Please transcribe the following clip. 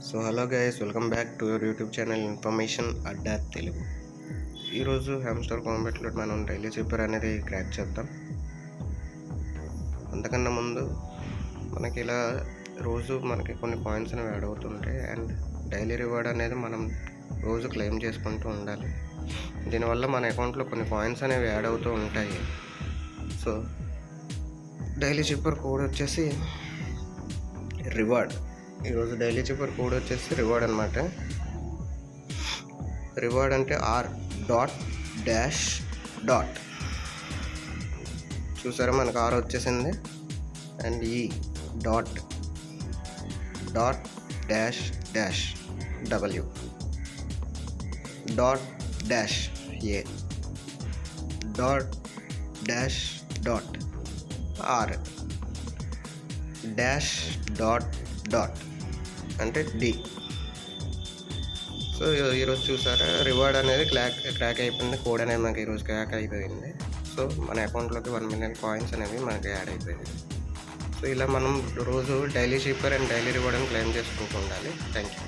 So hello guys, welcome back to your YouTube channel information Adda Telugu. ఈరోజు hamster కాంబెట్లో మనం daily sweeper అనేది crack చేద్దాం. అంతకన్నా ముందు మనకి ఇలా రోజు మనకి కొన్ని కాయిన్స్ అనేవి యాడ్ అవుతుంటాయి అండ్ డైలీ రివార్డ్ అనేది మనం రోజు క్లెయిమ్ చేసుకుంటూ ఉండాలి. దీనివల్ల మన అకౌంట్లో కొన్ని కాయిన్స్ అనేవి యాడ్ అవుతూ ఉంటాయి. సో డైలీ స్వీపర్ కోడ్ వచ్చేసి రివార్డ్. ఈరోజు డైలీ స్వీపర్ కోడ్ వచ్చేసి రివార్డ్ అనమాట. రివార్డ్ అంటే R.-. చూసారా, మనకు R వచ్చేసింది అండ్ ఈ dot dash W dot A dot R dot అంటే D. సో ఈరోజు చూసారా, రివార్డ్ అనేది క్రాక్ అయిపోయింది. కోడ్ అనేది మనకి ఈరోజు క్రాక్ అయిపోయింది. సో మన అకౌంట్లోకి 1 మిలియన్ కాయిన్స్ అనేవి మనకి యాడ్ అయిపోయింది. సో ఇలా మనం రోజు daily sweeper and daily reward అని క్లెయిమ్ చేసుకుంటూ ఉండాలి. Thank you.